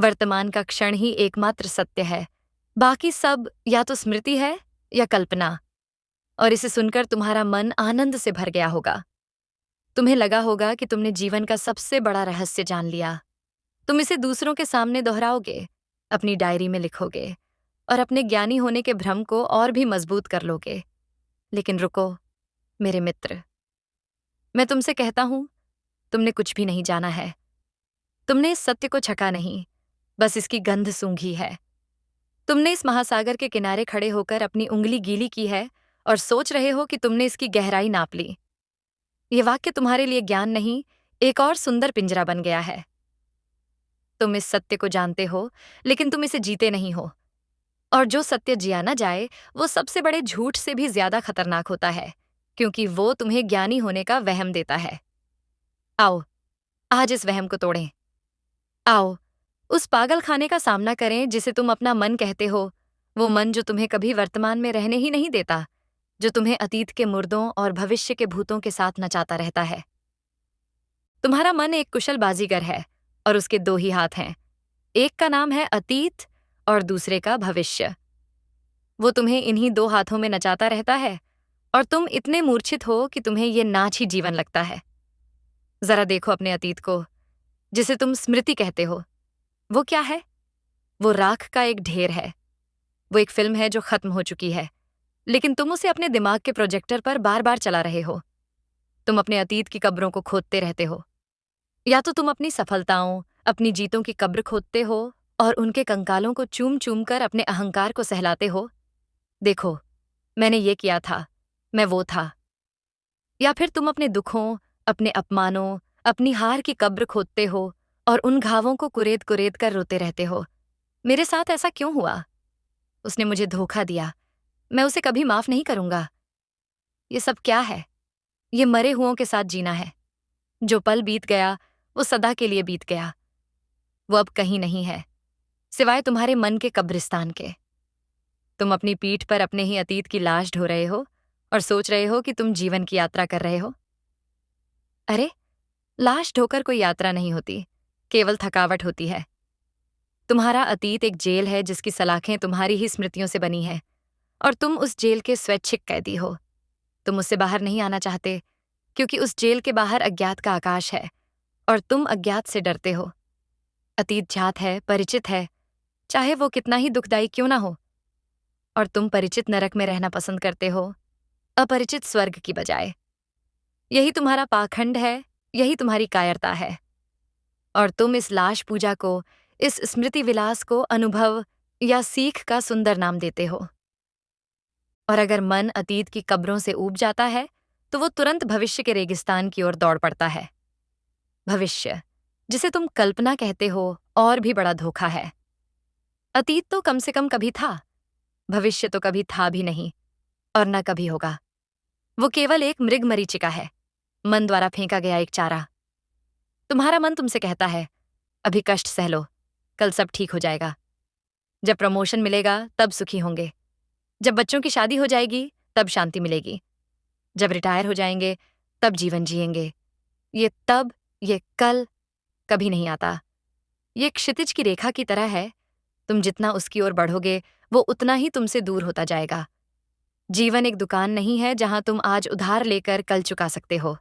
वर्तमान का क्षण ही एकमात्र सत्य है। बाकी सब या तो स्मृति है या कल्पना। और इसे सुनकर तुम्हारा मन आनंद से भर गया होगा। तुम्हें लगा होगा कि तुमने जीवन का सबसे बड़ा रहस्य जान लिया। तुम इसे दूसरों के सामने दोहराओगे, अपनी डायरी में लिखोगे और अपने ज्ञानी होने के भ्रम को और भी मजबूत कर लोगे। लेकिन रुको, मेरे मित्र, मैं तुमसे कहता हूं, तुमने कुछ भी नहीं जाना है। तुमने इस सत्य को छका नहीं, बस इसकी गंध सूंघी है। तुमने इस महासागर के किनारे खड़े होकर अपनी उंगली गीली की है और सोच रहे हो कि तुमने इसकी गहराई नाप ली। ये वाक्य तुम्हारे लिए ज्ञान नहीं, एक और सुंदर पिंजरा बन गया है। तुम इस सत्य को जानते हो, लेकिन तुम इसे जीते नहीं हो। और जो सत्य जिया ना जाए, वो सबसे बड़े झूठ से भी ज्यादा खतरनाक होता है, क्योंकि वो तुम्हें ज्ञानी होने का वहम देता है। आओ, आज इस वहम को तोड़ें। आओ, उस पागल खाने का सामना करें जिसे तुम अपना मन कहते हो, वो मन जो तुम्हें कभी वर्तमान में रहने ही नहीं देता, जो तुम्हें अतीत के मुर्दों और भविष्य के भूतों के साथ नचाता रहता है। तुम्हारा मन एक कुशल बाजीगर है और उसके दो ही हाथ हैं। एक का नाम है अतीत और दूसरे का भविष्य। वो तुम्हें इन्हीं दो हाथों में नचाता रहता है और तुम इतने मूर्छित हो कि तुम्हें ये नाच ही जीवन लगता है। जरा देखो अपने अतीत को, जिसे तुम स्मृति कहते हो। वो क्या है? वो राख का एक ढेर है। वो एक फिल्म है जो खत्म हो चुकी है, लेकिन तुम उसे अपने दिमाग के प्रोजेक्टर पर बार बार चला रहे हो। तुम अपने अतीत की कब्रों को खोदते रहते हो। या तो तुम अपनी सफलताओं, अपनी जीतों की कब्र खोदते हो और उनके कंकालों को चूम चूम कर अपने अहंकार को सहलाते हो। देखो, मैंने ये किया था, मैं वो था। या फिर तुम अपने दुखों, अपने अपमानों, अपनी हार की कब्र खोदते हो और उन घावों को कुरेद कुरेद कर रोते रहते हो। मेरे साथ ऐसा क्यों हुआ? उसने मुझे धोखा दिया, मैं उसे कभी माफ नहीं करूंगा। ये सब क्या है? ये मरे हुओं के साथ जीना है। जो पल बीत गया, वो सदा के लिए बीत गया। वो अब कहीं नहीं है, सिवाय तुम्हारे मन के कब्रिस्तान के। तुम अपनी पीठ पर अपने ही अतीत की लाश ढो रहे हो और सोच रहे हो कि तुम जीवन की यात्रा कर रहे हो। अरे, लाश ढोकर कोई यात्रा नहीं होती, केवल थकावट होती है। तुम्हारा अतीत एक जेल है जिसकी सलाखें तुम्हारी ही स्मृतियों से बनी है और तुम उस जेल के स्वैच्छिक कैदी हो। तुम उससे बाहर नहीं आना चाहते, क्योंकि उस जेल के बाहर अज्ञात का आकाश है और तुम अज्ञात से डरते हो। अतीत ज्ञात है, परिचित है, चाहे वो कितना ही दुखदाई क्यों ना हो। और तुम परिचित नरक में रहना पसंद करते हो, अपरिचित स्वर्ग की बजाय। यही तुम्हारा पाखंड है, यही तुम्हारी कायरता है। और तुम इस लाश पूजा को, इस स्मृति विलास को अनुभव या सीख का सुंदर नाम देते हो। और अगर मन अतीत की कब्रों से ऊब जाता है, तो वो तुरंत भविष्य के रेगिस्तान की ओर दौड़ पड़ता है। भविष्य, जिसे तुम कल्पना कहते हो, और भी बड़ा धोखा है। अतीत तो कम से कम कभी था, भविष्य तो कभी था भी नहीं और न कभी होगा। वो केवल एक मृगमरीचिका है, मन द्वारा फेंका गया एक चारा। तुम्हारा मन तुमसे कहता है, अभी कष्ट सह लो, कल सब ठीक हो जाएगा। जब प्रमोशन मिलेगा तब सुखी होंगे। जब बच्चों की शादी हो जाएगी तब शांति मिलेगी। जब रिटायर हो जाएंगे तब जीवन जिएंगे। ये तब, ये कल कभी नहीं आता। ये क्षितिज की रेखा की तरह है, तुम जितना उसकी ओर बढ़ोगे वो उतना ही तुमसे दूर होता जाएगा। जीवन एक दुकान नहीं है जहां तुम आज उधार लेकर कल चुका सकते हो।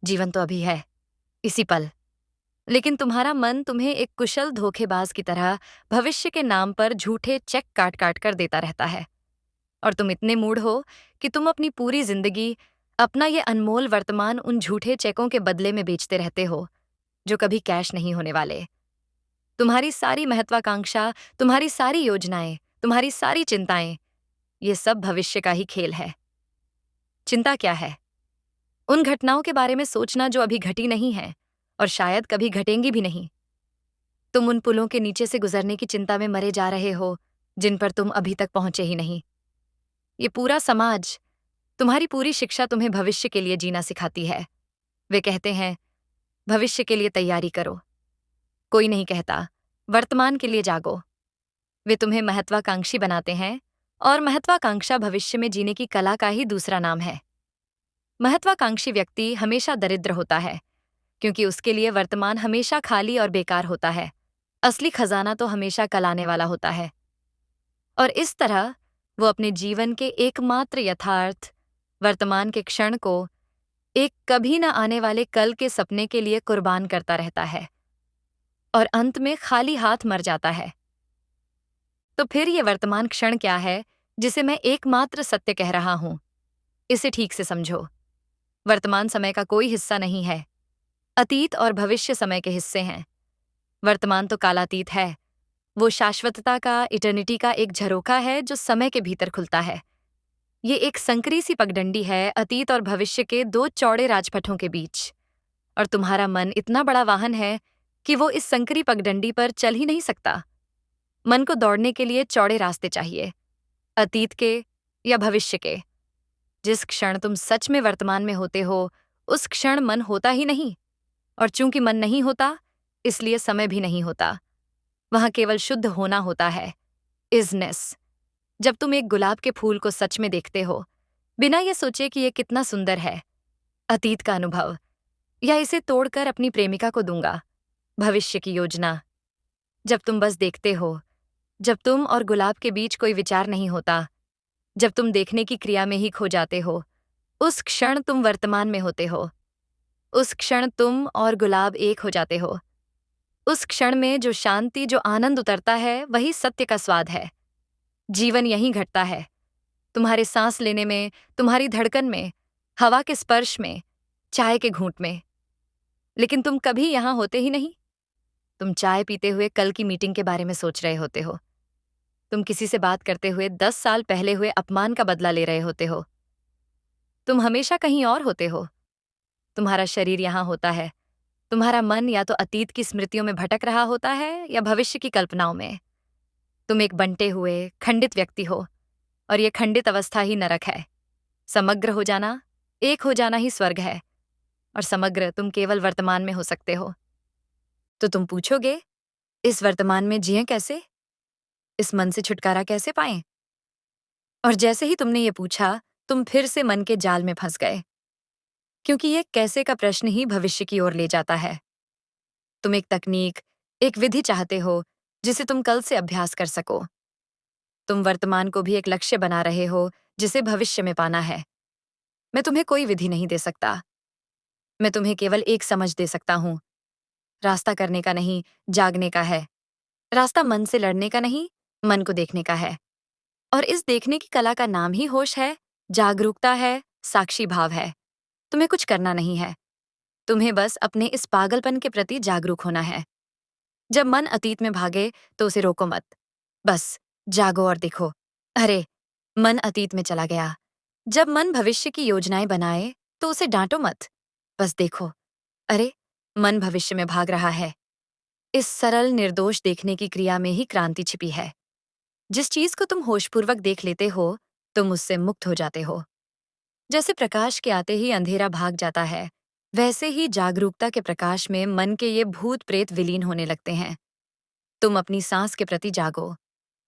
जीवन तो अभी है, इसी पल। लेकिन तुम्हारा मन तुम्हें एक कुशल धोखेबाज की तरह भविष्य के नाम पर झूठे चेक काट काट कर देता रहता है। और तुम इतने मूढ़ हो कि तुम अपनी पूरी जिंदगी अपना ये अनमोल वर्तमान उन झूठे चेकों के बदले में बेचते रहते हो, जो कभी कैश नहीं होने वाले। तुम्हारी सारी महत्वाकांक्षा, तुम्हारी सारी योजनाएं, तुम्हारी सारी चिंताएं, ये सब भविष्य का ही खेल है। चिंता क्या है? उन घटनाओं के बारे में सोचना जो अभी घटी नहीं है और शायद कभी घटेंगी भी नहीं। तुम उन पुलों के नीचे से गुजरने की चिंता में मरे जा रहे हो जिन पर तुम अभी तक पहुंचे ही नहीं। ये पूरा समाज, तुम्हारी पूरी शिक्षा तुम्हें भविष्य के लिए जीना सिखाती है। वे कहते हैं, भविष्य के लिए तैयारी करो। कोई नहीं कहता, वर्तमान के लिए जागो। वे तुम्हें महत्वाकांक्षी बनाते हैं और महत्वाकांक्षा भविष्य में जीने की कला का ही दूसरा नाम है। महत्वाकांक्षी व्यक्ति हमेशा दरिद्र होता है, क्योंकि उसके लिए वर्तमान हमेशा खाली और बेकार होता है। असली खजाना तो हमेशा कल आने वाला होता है। और इस तरह वो अपने जीवन के एकमात्र यथार्थ, वर्तमान के क्षण को एक कभी न आने वाले कल के सपने के लिए कुर्बान करता रहता है और अंत में खाली हाथ मर जाता है। तो फिर ये वर्तमान क्षण क्या है जिसे मैं एकमात्र सत्य कह रहा हूं? इसे ठीक से समझो। वर्तमान समय का कोई हिस्सा नहीं है। अतीत और भविष्य समय के हिस्से हैं। वर्तमान तो कालातीत है। वो शाश्वतता का, इटर्निटी का एक झरोखा है जो समय के भीतर खुलता है। ये एक संकरी सी पगडंडी है अतीत और भविष्य के दो चौड़े राजपथों के बीच। और तुम्हारा मन इतना बड़ा वाहन है कि वो इस संकरी पगडंडी पर चल ही नहीं सकता। मन को दौड़ने के लिए चौड़े रास्ते चाहिए, अतीत के या भविष्य के। जिस क्षण तुम सच में वर्तमान में होते हो, उस क्षण मन होता ही नहीं। और चूंकि मन नहीं होता, इसलिए समय भी नहीं होता। वहां केवल शुद्ध होना होता है, इजनेस। जब तुम एक गुलाब के फूल को सच में देखते हो, बिना ये सोचे कि ये कितना सुंदर है, अतीत का अनुभव, या इसे तोड़कर अपनी प्रेमिका को दूंगा, भविष्य की योजना। जब तुम बस देखते हो, जब तुम और गुलाब के बीच कोई विचार नहीं होता, जब तुम देखने की क्रिया में ही खो जाते हो, उस क्षण तुम वर्तमान में होते हो। उस क्षण तुम और गुलाब एक हो जाते हो। उस क्षण में जो शांति, जो आनंद उतरता है, वही सत्य का स्वाद है। जीवन यहीं घटता है, तुम्हारे सांस लेने में, तुम्हारी धड़कन में, हवा के स्पर्श में, चाय के घूंट में। लेकिन तुम कभी यहां होते ही नहीं। तुम चाय पीते हुए कल की मीटिंग के बारे में सोच रहे होते हो। तुम किसी से बात करते हुए 10 साल पहले हुए अपमान का बदला ले रहे होते हो। तुम हमेशा कहीं और होते हो। तुम्हारा शरीर यहां होता है। तुम्हारा मन या तो अतीत की स्मृतियों में भटक रहा होता है या भविष्य की कल्पनाओं में। तुम एक बंटे हुए, खंडित व्यक्ति हो, और ये खंडित अवस्था ही नरक है। समग्र हो जाना, एक हो जाना ही स्वर्ग है। और समग्र तुम केवल वर्तमान में हो सकते हो। तो तुम पूछोगे, इस वर्तमान में जिएं कैसे? इस मन से छुटकारा कैसे पाएं? और जैसे ही तुमने ये पूछा, तुम फिर से मन के जाल में फंस गए। क्योंकि ये कैसे का प्रश्न ही भविष्य की ओर ले जाता है। तुम एक तकनीक, एक विधि चाहते हो जिसे तुम कल से अभ्यास कर सको। तुम वर्तमान को भी एक लक्ष्य बना रहे हो जिसे भविष्य में पाना है। मैं तुम्हें कोई विधि नहीं दे सकता। मैं तुम्हें केवल एक समझ दे सकता हूं। रास्ता करने का नहीं, जागने का है। रास्ता मन से लड़ने का नहीं, मन को देखने का है। और इस देखने की कला का नाम ही होश है, जागरूकता है, साक्षी भाव है। तुम्हें कुछ करना नहीं है। तुम्हें बस अपने इस पागलपन के प्रति जागरूक होना है। जब मन अतीत में भागे तो उसे रोको मत। बस जागो और देखो। अरे, मन अतीत में चला गया। जब मन भविष्य की योजनाएं बनाए तो उसे डांटो मत। बस देखो। अरे, मन भविष्य में भाग रहा है। इस सरल निर्दोष देखने की क्रिया में ही क्रांति छिपी है। जिस चीज को तुम होशपूर्वक देख लेते हो, तुम उससे मुक्त हो जाते हो। जैसे प्रकाश के आते ही अंधेरा भाग जाता है, वैसे ही जागरूकता के प्रकाश में मन के ये भूत प्रेत विलीन होने लगते हैं। तुम अपनी सांस के प्रति जागो।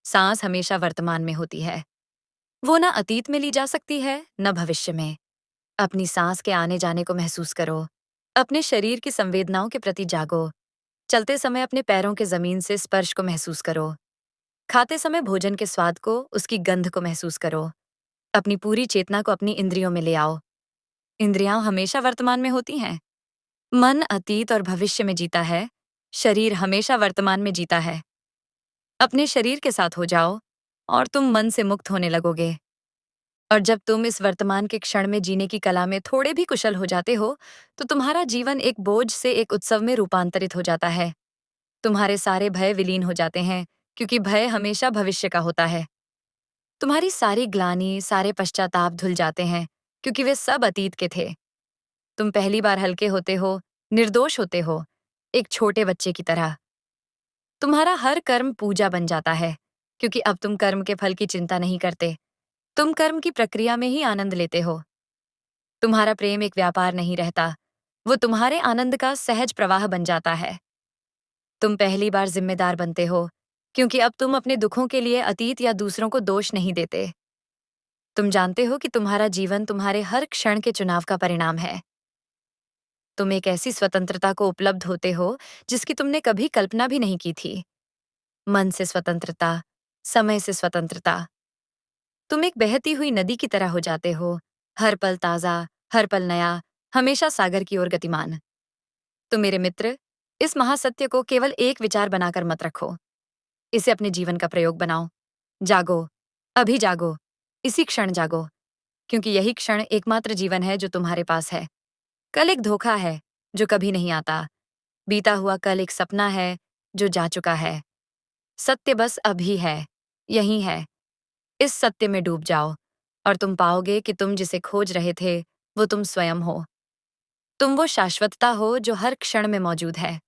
सांस हमेशा वर्तमान में होती है। वो न अतीत में ली जा सकती है, न भविष्य में। अपनी सांस के आने जाने को महसूस करो। अपने शरीर की संवेदनाओं के प्रति जागो। चलते समय अपने पैरों के जमीन से स्पर्श को महसूस करो। खाते समय भोजन के स्वाद को, उसकी गंध को महसूस करो। अपनी पूरी चेतना को अपनी इंद्रियों में ले आओ। इंद्रियां हमेशा वर्तमान में होती हैं। मन अतीत और भविष्य में जीता है, शरीर हमेशा वर्तमान में जीता है। अपने शरीर के साथ हो जाओ और तुम मन से मुक्त होने लगोगे। और जब तुम इस वर्तमान के क्षण में जीने की कला में थोड़े भी कुशल हो जाते हो, तो तुम्हारा जीवन एक बोझ से एक उत्सव में रूपांतरित हो जाता है। तुम्हारे सारे भय विलीन हो जाते हैं, क्योंकि भय हमेशा भविष्य का होता है। तुम्हारी सारी ग्लानि, सारे पश्चाताप धुल जाते हैं, क्योंकि वे सब अतीत के थे। तुम पहली बार हल्के होते हो, निर्दोष होते हो, एक छोटे बच्चे की तरह। तुम्हारा हर कर्म पूजा बन जाता है, क्योंकि अब तुम कर्म के फल की चिंता नहीं करते। तुम कर्म की प्रक्रिया में ही आनंद लेते हो। तुम्हारा प्रेम एक व्यापार नहीं रहता, वो तुम्हारे आनंद का सहज प्रवाह बन जाता है। तुम पहली बार जिम्मेदार बनते हो, क्योंकि अब तुम अपने दुखों के लिए अतीत या दूसरों को दोष नहीं देते। तुम जानते हो कि तुम्हारा जीवन तुम्हारे हर क्षण के चुनाव का परिणाम है। तुम एक ऐसी स्वतंत्रता को उपलब्ध होते हो जिसकी तुमने कभी कल्पना भी नहीं की थी। मन से स्वतंत्रता, समय से स्वतंत्रता। तुम एक बहती हुई नदी की तरह हो जाते हो, हर पल ताजा, हर पल नया, हमेशा सागर की ओर गतिमान। तो मेरे मित्र, इस महासत्य को केवल एक विचार बनाकर मत रखो। इसे अपने जीवन का प्रयोग बनाओ। जागो, अभी जागो, इसी क्षण जागो, क्योंकि यही क्षण एकमात्र जीवन है जो तुम्हारे पास है। कल एक धोखा है जो कभी नहीं आता। बीता हुआ कल एक सपना है जो जा चुका है। सत्य बस अभी है, यही है। इस सत्य में डूब जाओ और तुम पाओगे कि तुम जिसे खोज रहे थे वो तुम स्वयं हो। तुम वो शाश्वतता हो जो हर क्षण में मौजूद है।